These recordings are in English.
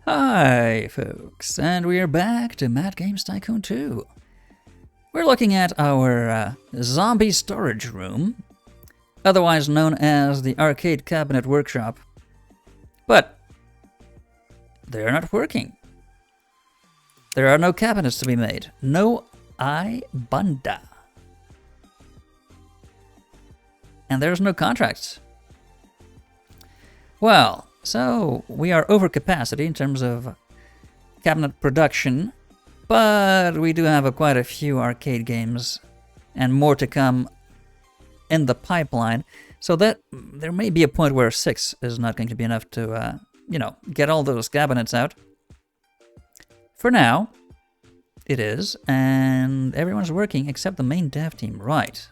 Hi, folks, and we are back to Mad Games Tycoon 2. We're looking at our zombie storage room, otherwise known as the Arcade Cabinet Workshop. But they're not working. There are no cabinets to be made. No banda. And there's no contracts. Well, so we are over capacity in terms of cabinet production, but we do have quite a few arcade games and more to come in the pipeline. So that there may be a point where 6 is not going to be enough to, get all those cabinets out. For now, it is, and everyone's working except the main dev team, right?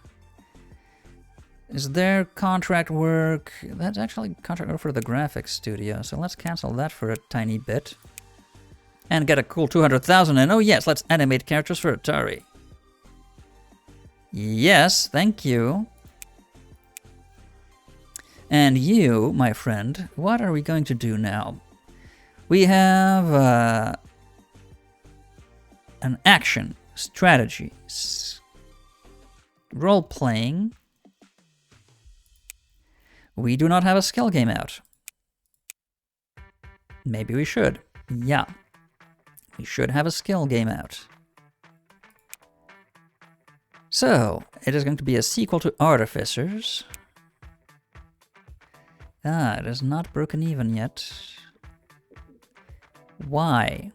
Is there contract work? That's actually contract work for the graphics studio, so let's cancel that for a tiny bit. And get a cool 200,000, and oh yes, let's animate characters for Atari. Yes, thank you. And you, my friend, what are we going to do now? We have an action, strategy, role-playing. We do not have a skill game out. Maybe we should. Yeah. We should have a skill game out. So, it is going to be a sequel to Artificers. It is not broken even yet. Why?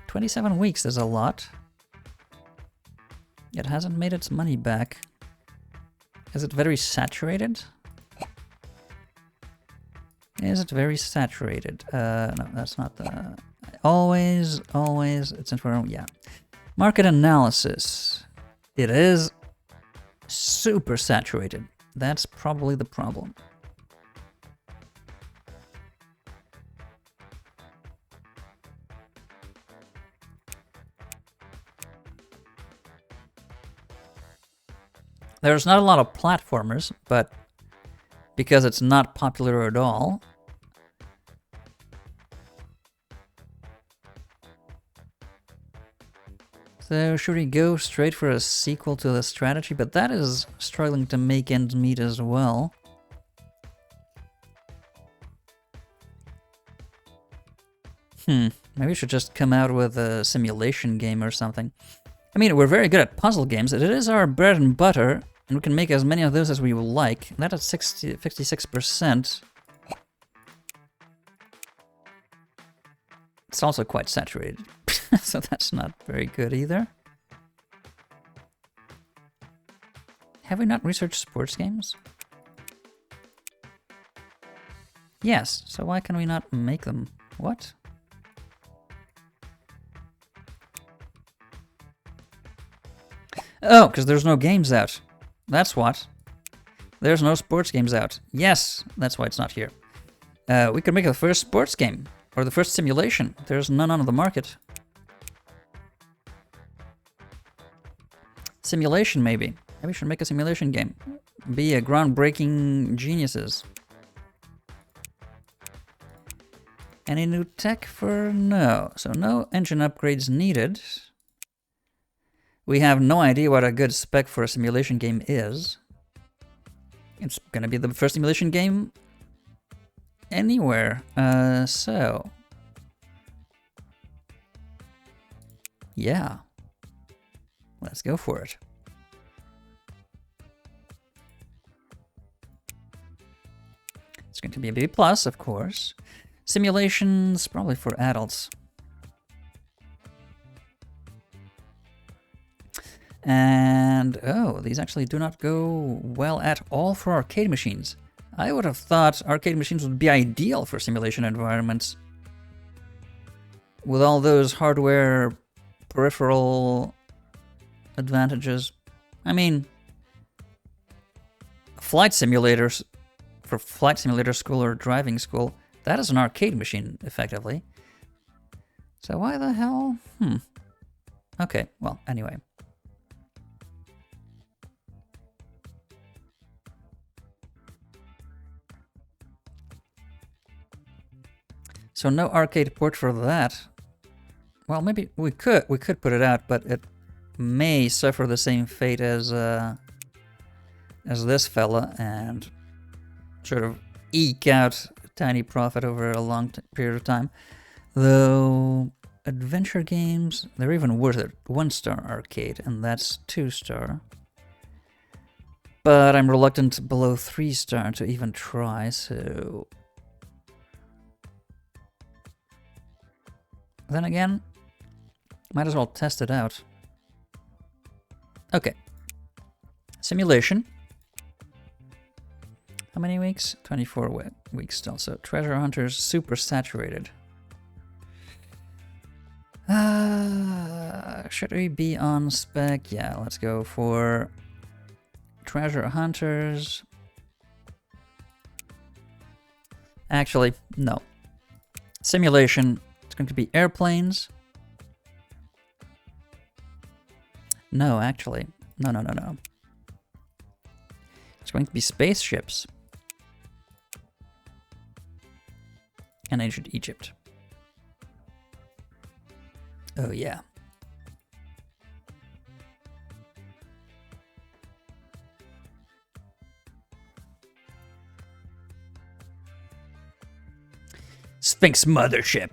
27 weeks is a lot. It hasn't made its money back. Is it very saturated? Is it very saturated? No, that's not the... Always, it's in for... Yeah. Market analysis. It is super saturated. That's probably the problem. There's not a lot of platformers, but because it's not popular at all, so should we go straight for a sequel to the strategy? But that is struggling to make ends meet as well. Maybe we should just come out with a simulation game or something. I mean, we're very good at puzzle games. It is our bread and butter, and we can make as many of those as we would like. That at 56%. It's also quite saturated, so that's not very good either. Have we not researched sports games? Yes, so why can we not make them? What? Oh, because there's no games out. That's what. There's no sports games out. Yes, that's why it's not here. We could make the first sports game. Or the first simulation. There's none on the market. Simulation, maybe. Maybe we should make a simulation game. Be a groundbreaking geniuses. Any new tech for no. So no engine upgrades needed. We have no idea what a good spec for a simulation game is. It's gonna be the first simulation game anywhere. So yeah, let's go for it. It's going to be a B+, of course. Simulations, probably for adults. And, oh, these actually do not go well at all for arcade machines. I would have thought arcade machines would be ideal for simulation environments. With all those hardware peripheral advantages. I mean, flight simulators for flight simulator school or driving school, that is an arcade machine, effectively. So why the hell? Okay, well, anyway. So no arcade port for that. Well, maybe we could put it out, but it may suffer the same fate as this fella and sort of eke out a tiny profit over a long period of time. Though adventure games, they're even worth it. 1-star arcade, and that's 2-star. But I'm reluctant below 3-star to even try, so... Then again, might as well test it out. Okay. Simulation. How many weeks? 24 weeks still. So Treasure Hunters super saturated. Should we be on spec? Yeah, let's go for Treasure Hunters. Actually, no. Simulation. It's going to be airplanes. No, actually. No. It's going to be spaceships. And ancient Egypt. Oh, yeah. Sphinx Mothership.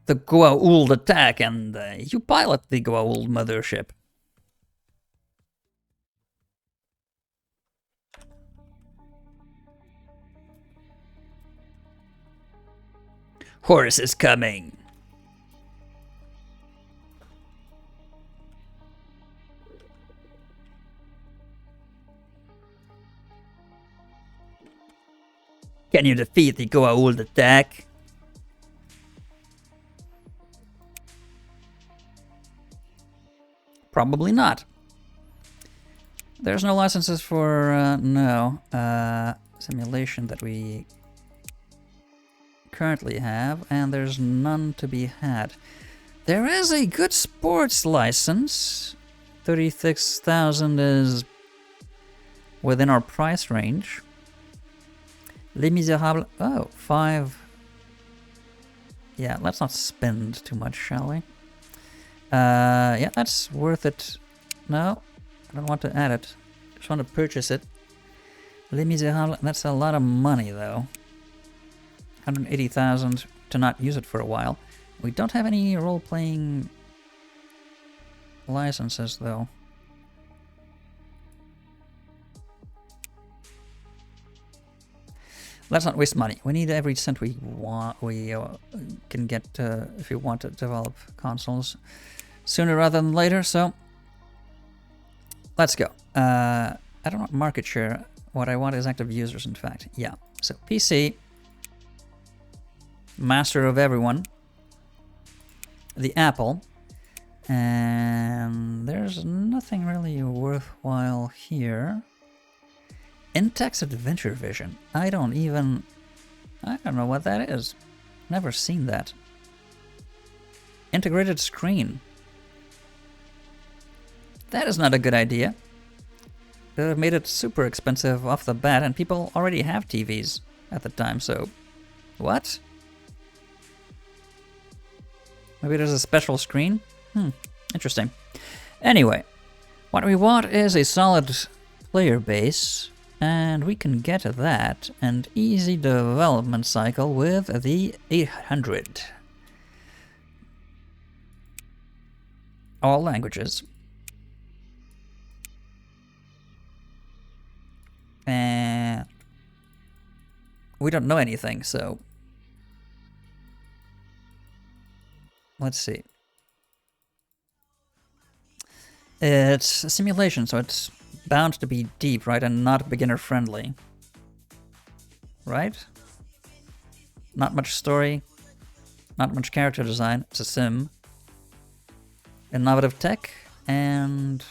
The Goa'uld attack, and you pilot the Goa'uld Mothership. Horus is coming. Can you defeat the Goa'uld attack? Probably not. There's no licenses for, simulation that we currently have, and there's none to be had. There is a good sports license. 36,000 is within our price range. Les Miserables, oh, 5. Yeah, let's not spend too much, shall we? Yeah, that's worth it. No, I don't want to add it. Just want to purchase it. Les Miserables, that's a lot of money, though. 180,000 to not use it for a while. We don't have any role-playing licenses, though. Let's not waste money. We need every cent we want. We can get if we want to develop consoles sooner rather than later. So let's go. I don't want market share. What I want is active users. In fact, yeah. So PC, master of everyone. The Apple, and there's nothing really worthwhile here. Intex Adventure Vision. I don't know what that is. Never seen that. Integrated screen. That is not a good idea. They made it super expensive off the bat, and people already have TVs at the time, so... What? Maybe there's a special screen? Interesting. Anyway, what we want is a solid player base, and we can get that and easy development cycle with the 800. All languages. And we don't know anything, so let's see. It's a simulation, so it's bound to be deep, right? And not beginner friendly. Right? Not much story. Not much character design. It's a sim. Innovative tech and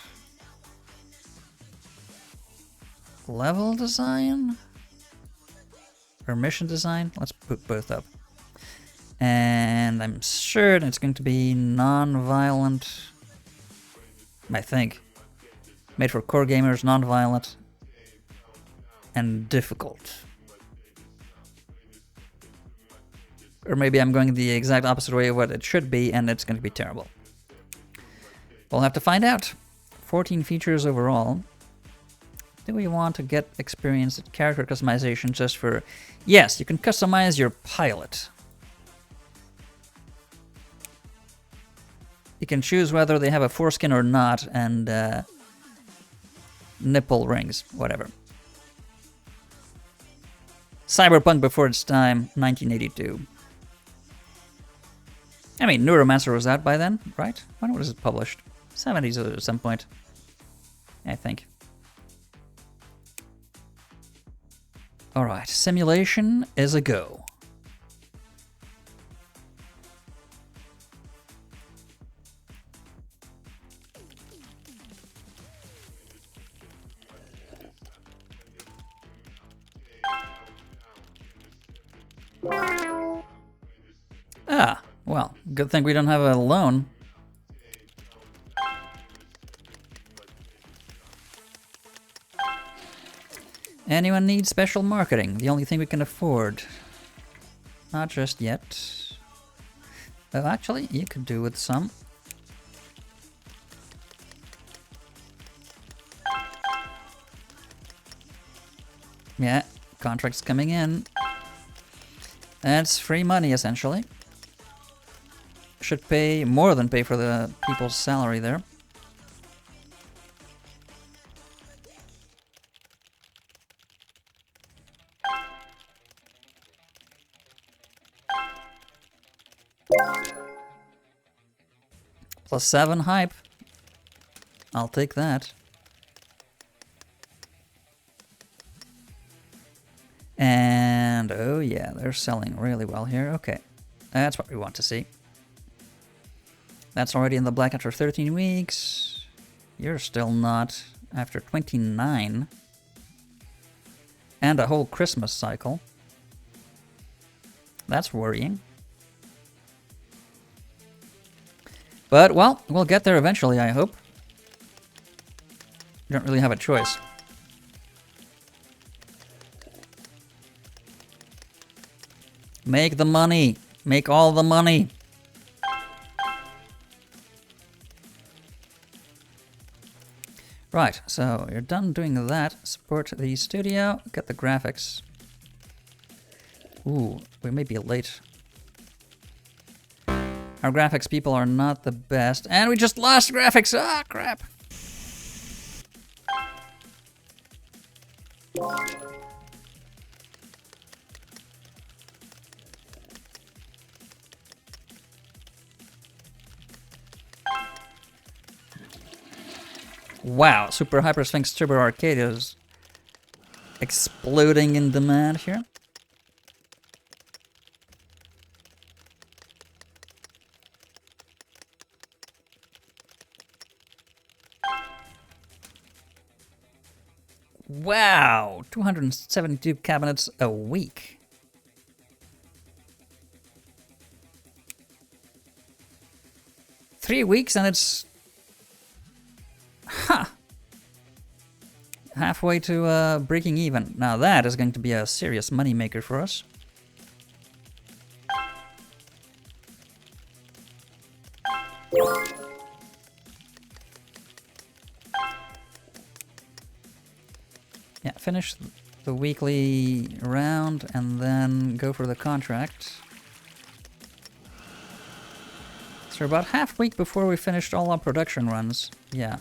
level design? Or mission design? Let's put both up. And I'm sure it's going to be non-violent. I think. Made for core gamers, non-violent, and difficult. Or maybe I'm going the exact opposite way of what it should be, and it's going to be terrible. We'll have to find out. 14 features overall. Do we want to get experience at character customization just for... Yes, you can customize your pilot. You can choose whether they have a foreskin or not, and nipple rings, whatever. Cyberpunk before its time, 1982. I mean, Neuromancer was out by then, right? When was it published? 70s at some point, I think. Alright, simulation is a go. Ah, well, good thing we don't have a loan. Anyone needs special marketing? The only thing we can afford. Not just yet. Oh, actually, you could do with some. Yeah, contracts coming in. That's free money, essentially. Should pay more than pay for the people's salary there. +7 hype. I'll take that. And oh yeah, they're selling really well here. Okay, that's what we want to see. That's already in the black after 13 weeks. You're still not after 29. And a whole Christmas cycle. That's worrying. But, well, we'll get there eventually, I hope. You don't really have a choice. Make the money. Make all the money. Right, so you're done doing that. Support the studio. Get the graphics. Ooh, we may be late. Our graphics people are not the best. And we just lost graphics! Ah, crap! Wow, Super Hyper Sphinx Turbo Arcade is exploding in demand here. Wow, 272 cabinets a week. Three weeks and it's... Huh. Halfway to breaking even. Now that is going to be a serious moneymaker for us. Yeah, finish the weekly round and then go for the contract. So we're about half week before we finished all our production runs. Yeah.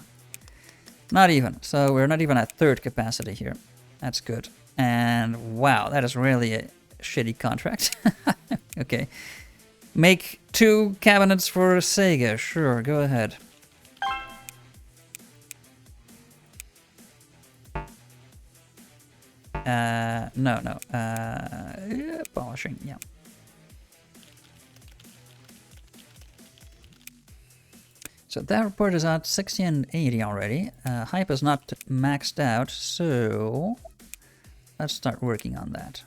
Not even. So we're not even at third capacity here. That's good. And wow, that is really a shitty contract. Okay. Make 2 cabinets for Sega. Sure, go ahead. No. Polishing, yeah. So that report is at 60 and 80 already. Hype is not maxed out, so let's start working on that.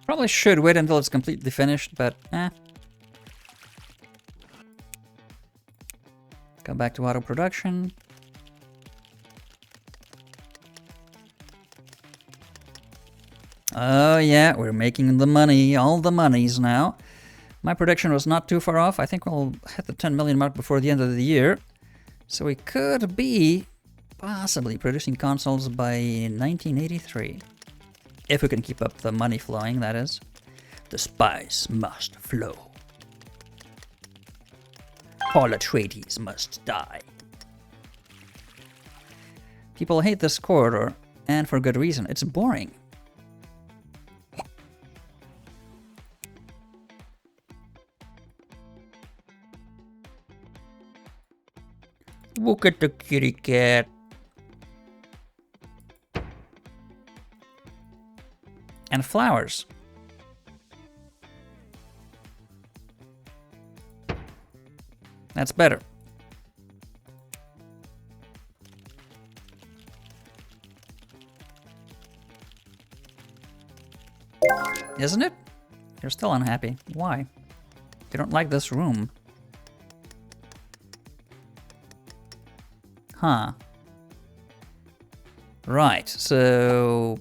Probably should wait until it's completely finished, but eh. Go back to auto production. Oh yeah, we're making the money, all the monies now. My prediction was not too far off. I think we'll hit the 10 million mark before the end of the year. So we could be possibly producing consoles by 1983. If we can keep up the money flowing, that is. The spice must flow. All Atreides must die. People hate this corridor, and for good reason. It's boring. Look at the kitty cat. And flowers. That's better. Isn't it? You're still unhappy. Why? You don't like this room. Huh. Right, so...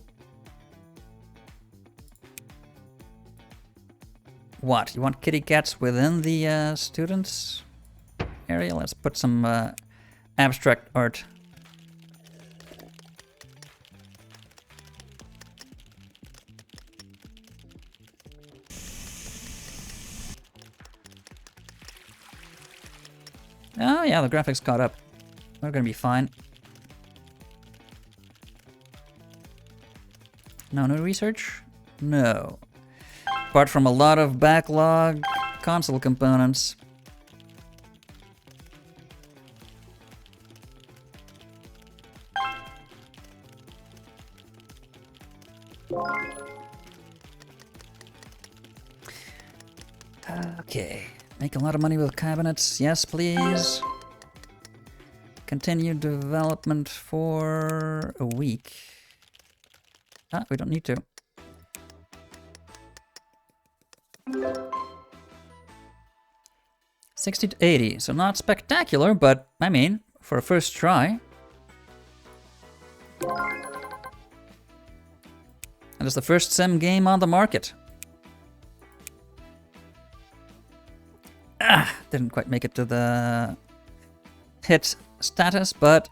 What? You want kitty cats within the students area? Let's put some abstract art. Oh yeah, the graphics caught up. We're gonna be fine. No new research? No. Apart from a lot of backlog console components. Okay. Make a lot of money with cabinets. Yes, please. Continue development for a week. Ah, we don't need to. $60 to $80, so not spectacular, but I mean, for a first try. And it's the first sim game on the market. Ah, didn't quite make it to the hit status, but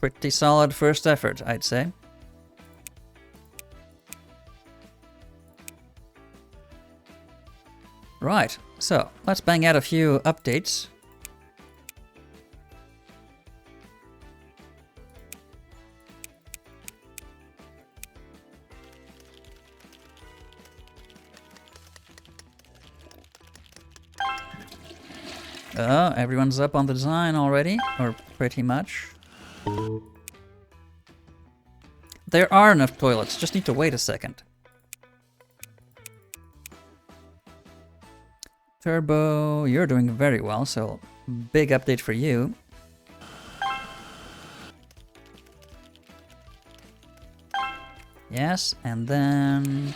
pretty solid first effort, I'd say. Right, so let's bang out a few updates. Oh, everyone's up on the design already, or pretty much. There are enough toilets, just need to wait a second. Turbo, you're doing very well, so big update for you. Yes, and then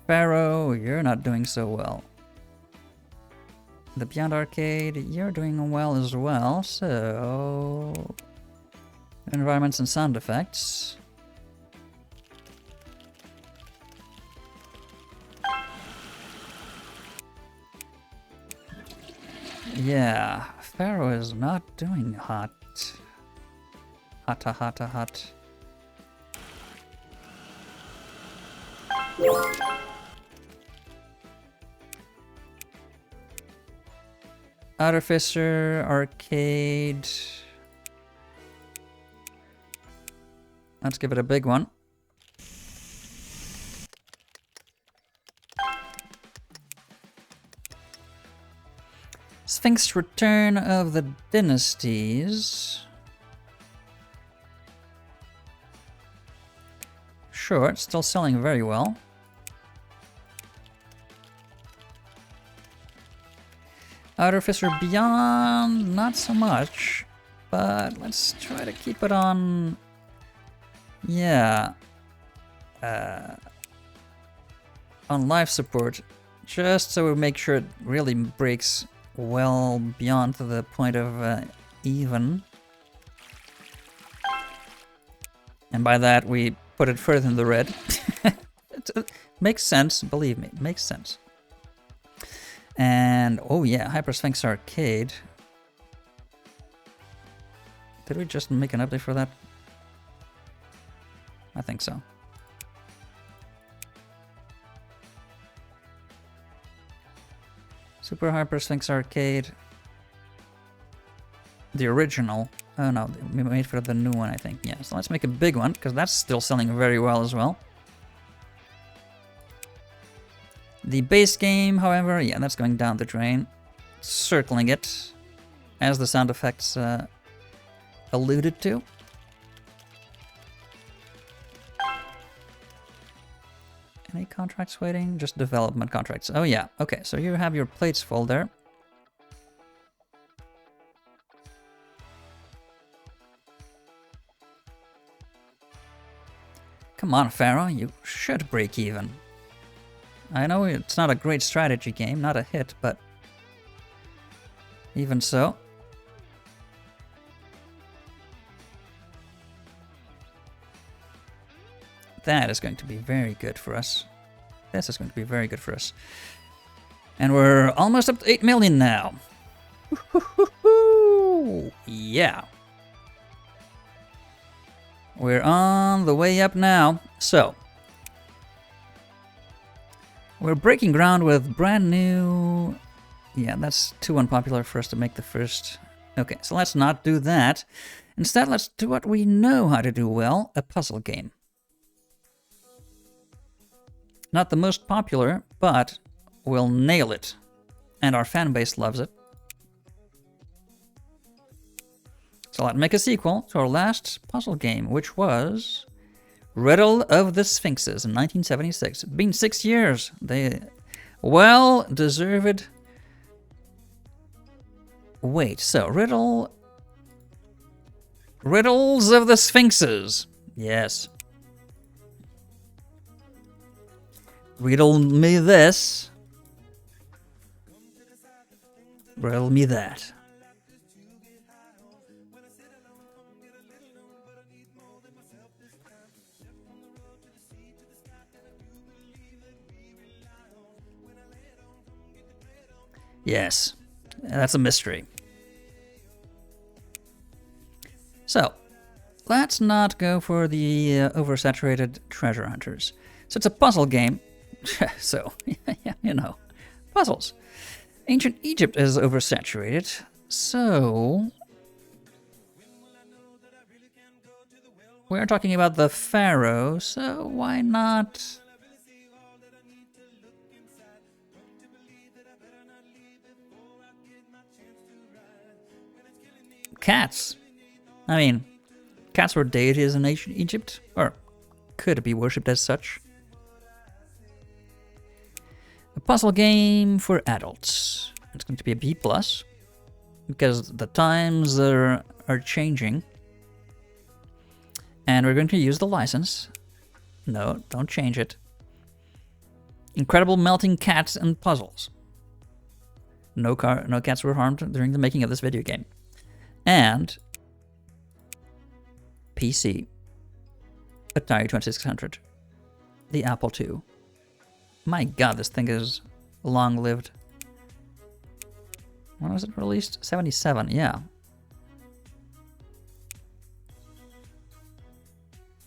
Pharaoh, you're not doing so well. The Beyond Arcade, you're doing well as well, so... Environments and sound effects. Yeah, Pharaoh is not doing hot. Hotta, hotta, hot. Artificer, Arcade. Let's give it a big one. Sphinx Return of the Dynasties. Sure, it's still selling very well. Artificer Beyond, not so much. but let's try to keep it on... Yeah. On life support, just so we make sure it really breaks well beyond the point of even. And by that, we put it further in the red. It makes sense, believe me, it makes sense. And, oh yeah, Hypersphinx Arcade. Did we just make an update for that? I think so. Super Hypersphinx Arcade. The original. Oh no, we made for the new one, I think. Yeah, so let's make a big one, because that's still selling very well as well. The base game, however, yeah, that's going down the drain. Circling it, as the sound effects alluded to. Any contracts waiting? Just development contracts. Oh yeah, okay, so you have your plates full there. Come on, Pharaoh, you should break even. I know it's not a great strategy game, not a hit, but even so. That is going to be very good for us. This is going to be very good for us. And we're almost up to 8 million now. Yeah. We're on the way up now. So, we're breaking ground with brand new... Yeah, that's too unpopular for us to make the first... Okay, so let's not do that. Instead, let's do what we know how to do well, a puzzle game. Not the most popular, but we'll nail it. And our fan base loves it. So let's make a sequel to our last puzzle game, which was Riddle of the Sphinxes in 1976. It's been 6 years. They well-deserved wait. So, Riddles of the Sphinxes. Yes. Riddle me this. Riddle me that. Yes, that's a mystery. So, let's not go for the oversaturated treasure hunters. So it's a puzzle game. So, you know, puzzles. Ancient Egypt is oversaturated, so... We're talking about the pharaoh, so why not... Cats. I mean, cats were deities in ancient Egypt, or could be worshipped as such. A puzzle game for adults. It's going to be a B+, because the times are changing. And we're going to use the license. No, don't change it. Incredible melting cats and puzzles. No cats were harmed during the making of this video game. And PC, Atari 2600, the Apple II. My god, this thing is long-lived. When was it released? 77, yeah.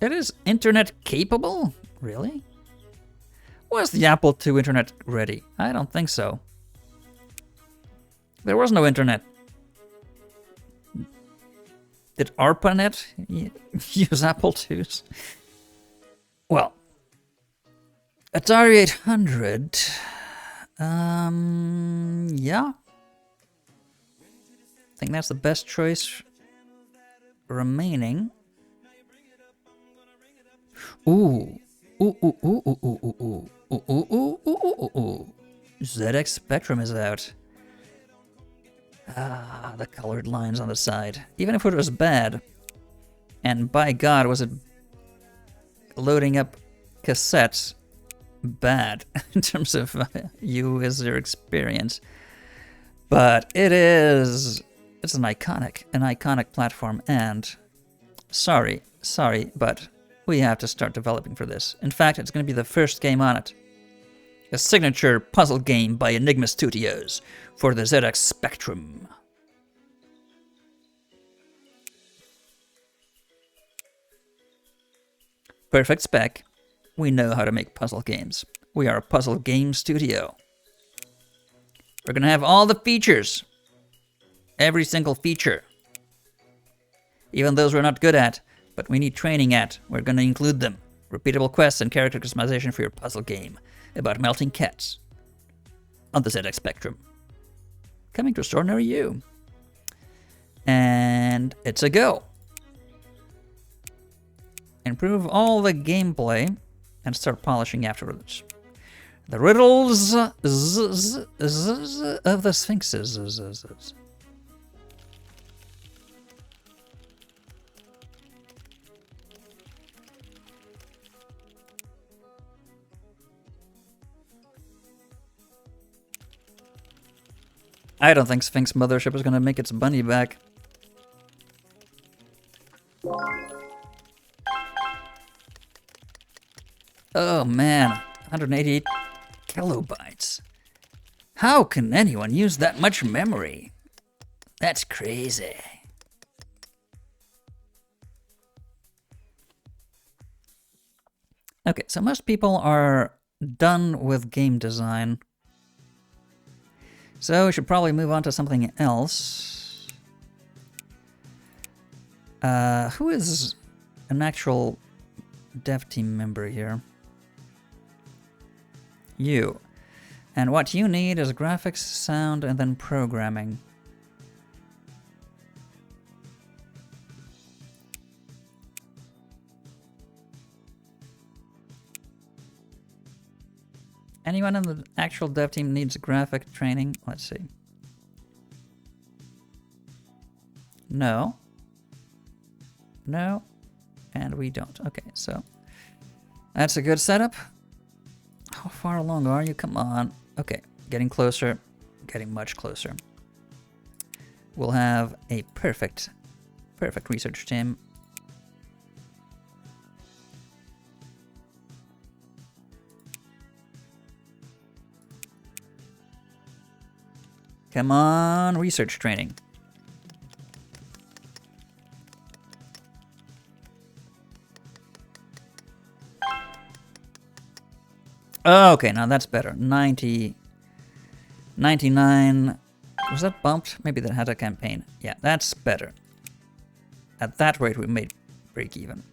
It is internet capable? Really? Was the Apple II internet ready? I don't think so. There was no internet. Did ARPANET use Apple IIs? Well, Atari 800, yeah. I think that's the best choice remaining. Ooh. ZX Spectrum is out. Ah, the colored lines on the side. Even if it was bad, and by God, was it loading up cassettes bad in terms of user experience. But it's an iconic platform, and sorry, but we have to start developing for this. In fact, it's going to be the first game on it. A signature puzzle game by Enigma Studios for the ZX Spectrum. Perfect spec. We know how to make puzzle games. We are a puzzle game studio. We're going to have all the features. Every single feature. Even those we're not good at, but we need training at, we're going to include them. Repeatable quests and character customization for your puzzle game about melting cats on the ZX Spectrum. Coming to a store near you. And it's a go. Improve all the gameplay and start polishing afterwards. The riddles of the Sphinxes. I don't think Sphinx Mothership is going to make its bunny back. Oh man, 188 kilobytes. How can anyone use that much memory? That's crazy. Okay, so most people are done with game design. So we should probably move on to something else. Who is an actual dev team member here? You. And what you need is graphics, sound, and then programming. Anyone in the actual dev team needs graphic training? Let's see. No. No. And we don't. Okay, so that's a good setup. How far along are you? Come on. Okay, getting closer. Getting much closer. We'll have a perfect research team. Come on, research training. Okay, now that's better. 90, 99. Was that bumped? Maybe that had a campaign. Yeah, that's better. At that rate, we made break even.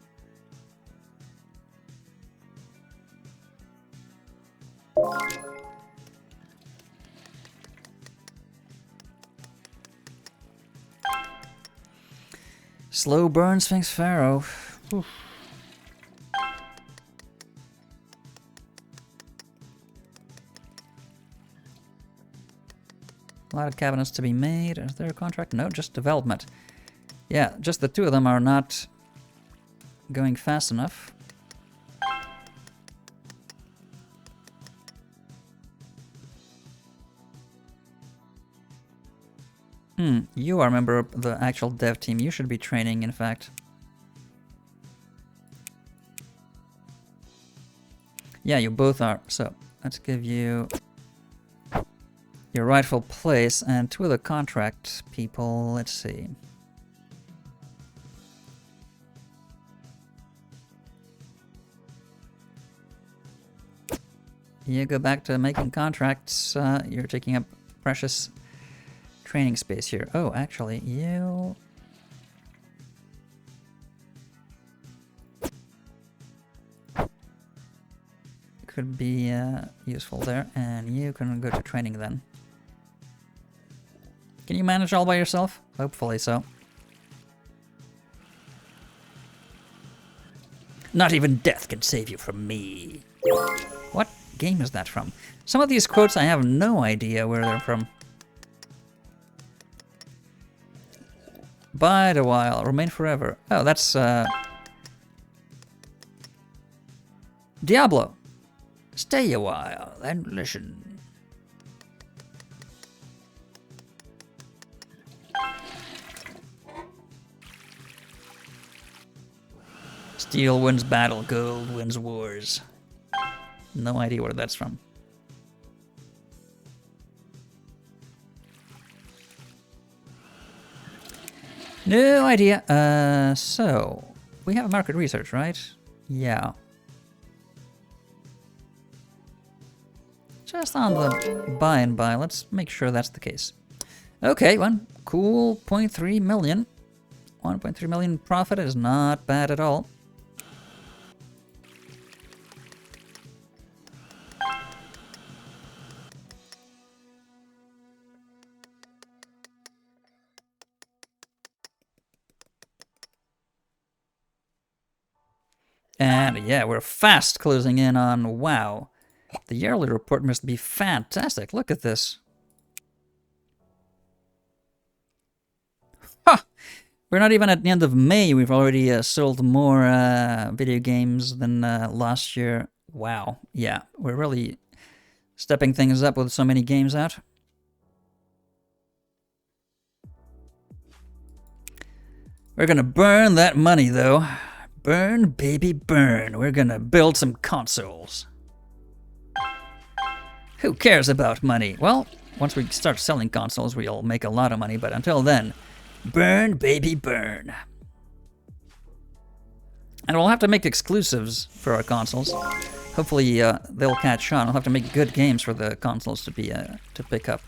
Slow burn Sphinx Pharaoh. Oof. A lot of cabinets to be made. Is there a contract? No, just development. Yeah, just the two of them are not going fast enough. You are a member of the actual dev team. You should be training, in fact. Yeah, you both are. So, let's give you your rightful place. And two of the contract people, let's see. You go back to making contracts. You're taking up precious training space here. Oh, actually, you... could be useful there, and you can go to training then. Can you manage all by yourself? Hopefully so. Not even death can save you from me. What game is that from? Some of these quotes I have no idea where they're from. Bide a while. Remain forever. Oh, that's Diablo. Stay a while and listen. Steel wins battle, gold wins wars. No idea where that's from. No idea. So, we have market research, right? Yeah. Just on the buy and buy, let's make sure that's the case. Okay, one cool 0.3 million. 1.3 million profit is not bad at all. And yeah, we're fast closing in on wow. The yearly report must be fantastic. Look at this. Ha! We're not even at the end of May. We've already sold more video games than last year. Wow. Yeah, we're really stepping things up with so many games out. We're gonna burn that money, though. Burn, baby, burn. We're gonna build some consoles. Who cares about money? Well, once we start selling consoles, we'll make a lot of money, but until then, burn, baby, burn. And we'll have to make exclusives for our consoles. Hopefully, they'll catch on. We'll have to make good games for the consoles to be to pick up.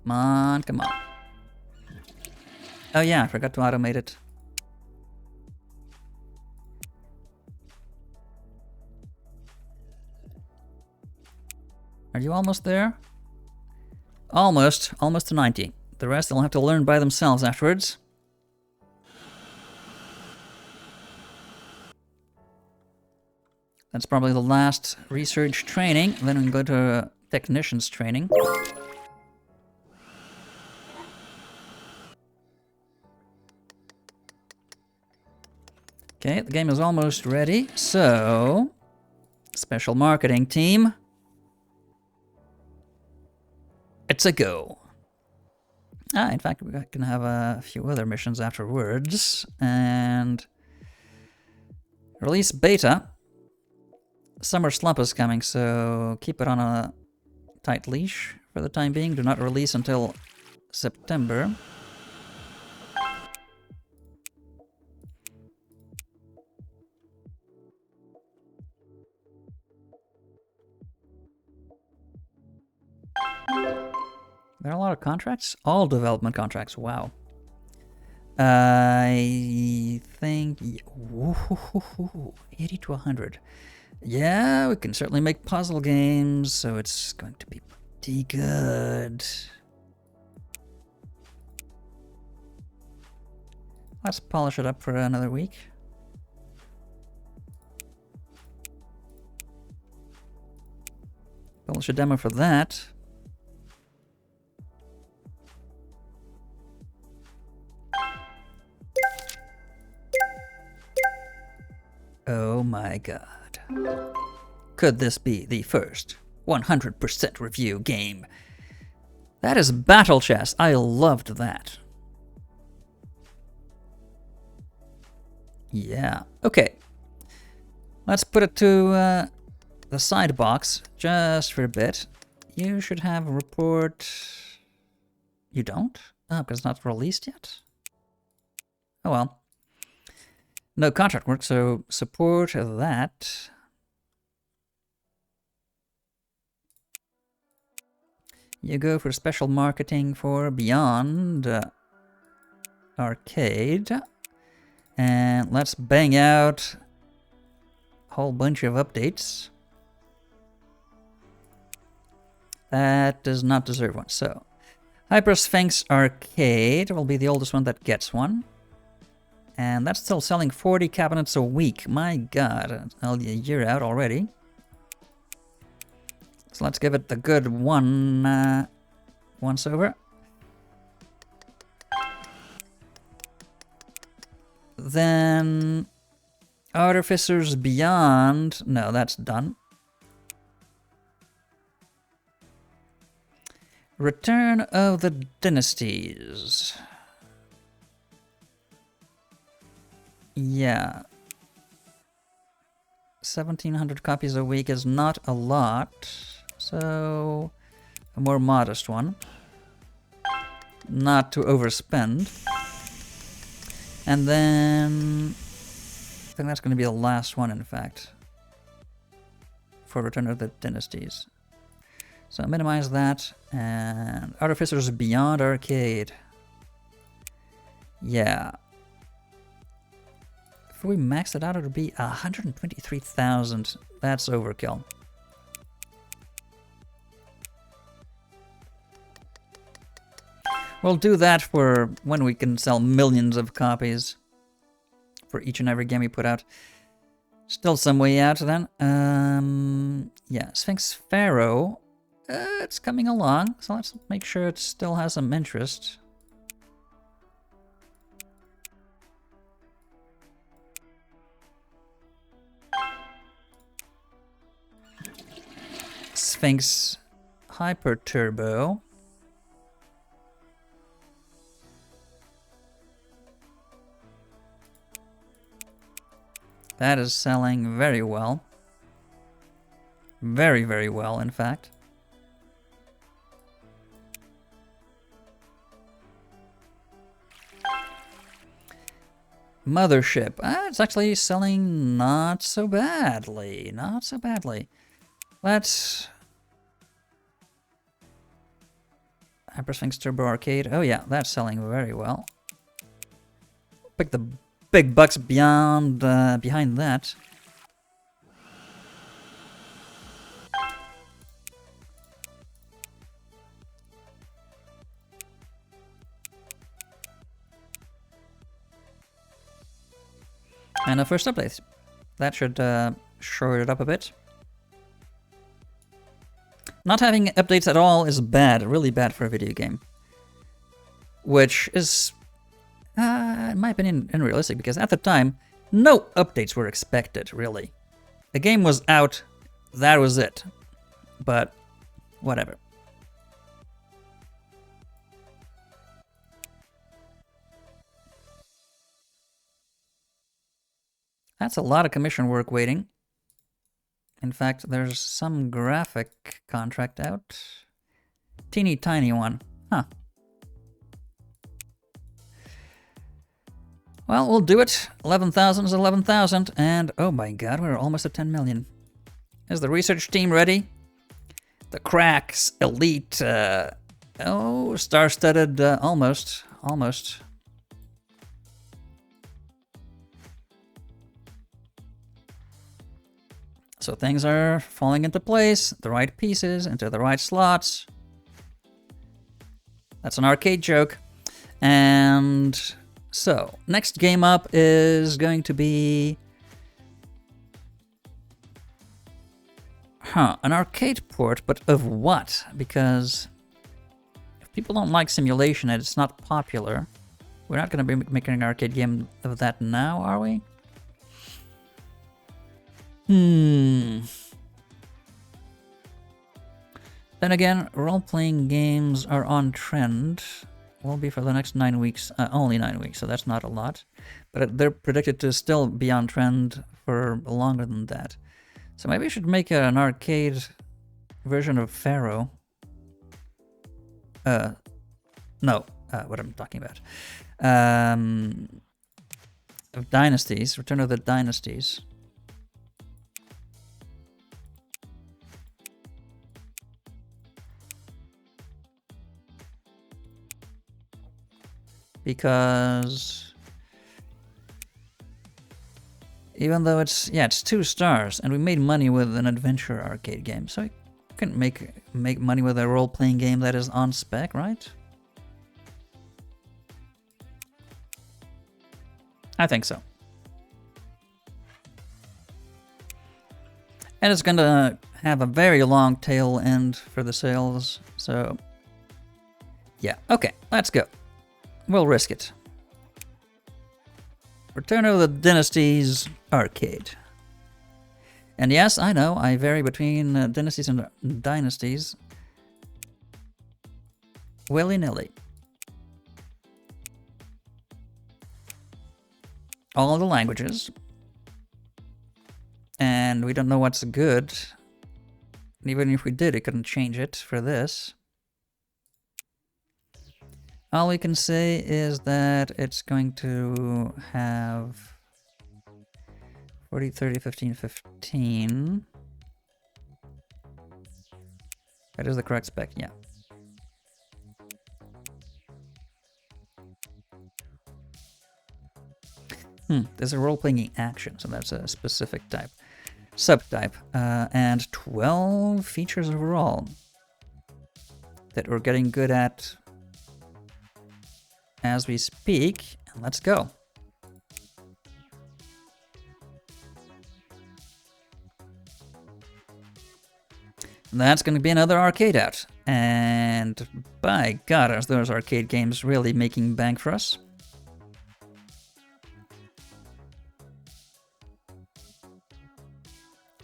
Come on, come on. Oh yeah, I forgot to automate it. Are you almost there? Almost to 90. The rest they'll have to learn by themselves afterwards. That's probably the last research training. Then we can go to technicians training. Okay, the game is almost ready, so special marketing team, it's a go. In fact, we're gonna have a few other missions afterwards, and release beta. Summer slump is coming, so keep it on a tight leash for the time being. Do not release until September. There are a lot of contracts? All development contracts, wow. I think... 80 to 100. Yeah, we can certainly make puzzle games, so it's going to be pretty good. Let's polish it up for another week. Publish a demo for that. Oh my god. Could this be the first 100% review game? That is Battle Chess. I loved that. Yeah. Okay. Let's put it to the side box just for a bit. You should have a report. You don't? Oh, because it's not released yet? Oh well. No contract work, so support that. You go for special marketing for Beyond Arcade. And let's bang out a whole bunch of updates. That does not deserve one. So, Hyper Sphinx Arcade will be the oldest one that gets one. And that's still selling 40 cabinets a week. My god, a year out already. So let's give it the good one once over. Then Artificers Beyond. No, that's done. Return of the Dynasties. Yeah. 1,700 copies a week is not a lot. So, a more modest one. Not to overspend. And then I think that's going to be the last one, in fact, for Return of the Dynasties. So minimize that, and Artificers Beyond Arcade. Yeah. If we max it out, it would be 123,000. That's overkill. We'll do that for when we can sell millions of copies for each and every game we put out. Still some way out then. Yeah, Sphinx Pharaoh. It's coming along, so let's make sure it still has some interest. Sphinx Hyper Turbo. That is selling very well. Very, very well, in fact. Mothership. It's actually selling not so badly. Not so badly. Let's... Hypersphinx Turbo Arcade. Oh yeah, that's selling very well. Pick the big bucks behind that. And a first update. That should shore it up a bit. Not having updates at all is bad, really bad for a video game. Which is, in my opinion, unrealistic, because at the time, no updates were expected, really. The game was out, that was it. But, whatever. That's a lot of commission work waiting. In fact, there's some graphic contract out. Teeny tiny one. Huh. Well, we'll do it. 11,000 is 11,000. And oh my god, we're almost at 10 million. Is the research team ready? The cracks, elite, oh, star-studded, almost. So things are falling into place, the right pieces, into the right slots. That's an arcade joke. And so, next game up is going to be... an arcade port, but of what? Because if people don't like simulation and it's not popular, we're not going to be making an arcade game of that now, are we? Then again, role-playing games are on trend. Will be for the next 9 weeks, only 9 weeks, so that's not a lot. But they're predicted to still be on trend for longer than that. So maybe we should make an arcade version of Pharaoh. No, what I'm talking about. Of Dynasties, Return of the Dynasties. Because even though it's 2 stars and we made money with an adventure arcade game, so you can make money with a role-playing game that is on spec, right? I think so. And it's gonna have a very long tail end for the sales, so yeah, okay, let's go. We'll risk it. Return of the Dynasties Arcade. And yes, I know, I vary between Dynasties and Dynasties. Willy-nilly. All the languages. And we don't know what's good. And even if we did, it couldn't change it for this. All we can say is that it's going to have 40, 30, 15, 15. That is the correct spec, yeah. There's a role-playing action, so that's a specific type. Subtype. And 12 features overall that we're getting good at as we speak. Let's go. That's going to be another arcade out. And by God, are those arcade games really making bank for us?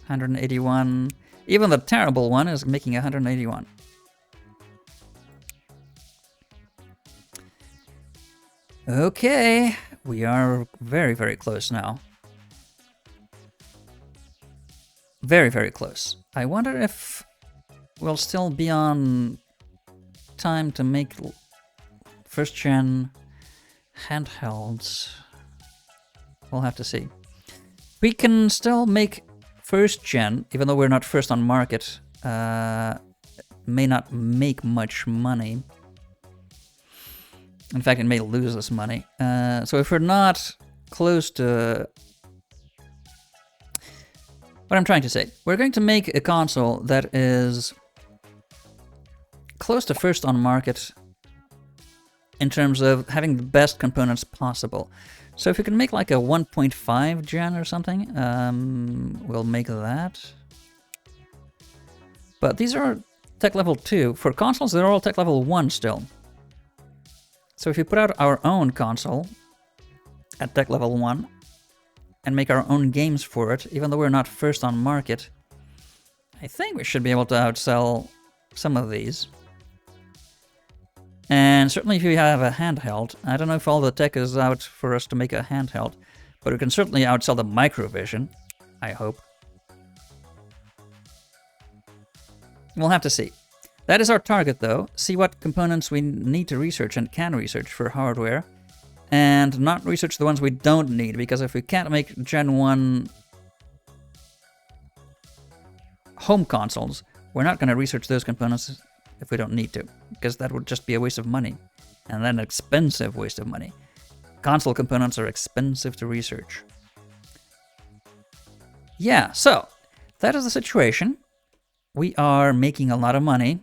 $181. Even the terrible one is making 181. Okay, we are very, very close now. Very, very close. I wonder if we'll still be on time to make first-gen handhelds. We'll have to see. We can still make first-gen, even though we're not first on market. May not make much money. In fact, it may lose us money. So if we're not close to... What I'm trying to say, we're going to make a console that is close to first on market in terms of having the best components possible. So if we can make like a 1.5 gen or something, we'll make that. But these are tech level 2. For consoles, they're all tech level 1 still. So if we put out our own console at tech level 1 and make our own games for it, even though we're not first on market, I think we should be able to outsell some of these. And certainly if you have a handheld, I don't know if all the tech is out for us to make a handheld, but we can certainly outsell the Microvision, I hope. We'll have to see. That is our target though, see what components we need to research and can research for hardware, and not research the ones we don't need, because if we can't make Gen 1 home consoles, we're not going to research those components if we don't need to, because that would just be a waste of money, and then an expensive waste of money. Console components are expensive to research. Yeah, so that is the situation. We are making a lot of money,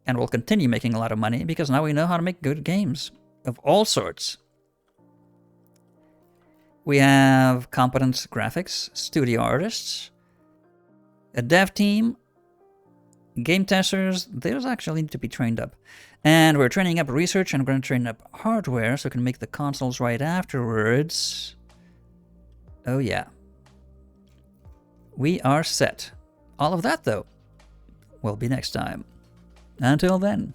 and we'll continue making a lot of money, because now we know how to make good games of all sorts. We have competent graphics, studio artists, a dev team, game testers. Those actually need to be trained up. And we're training up research, and we're going to train up hardware so we can make the consoles right afterwards. Oh yeah. We are set. All of that, though, will be next time. Until then.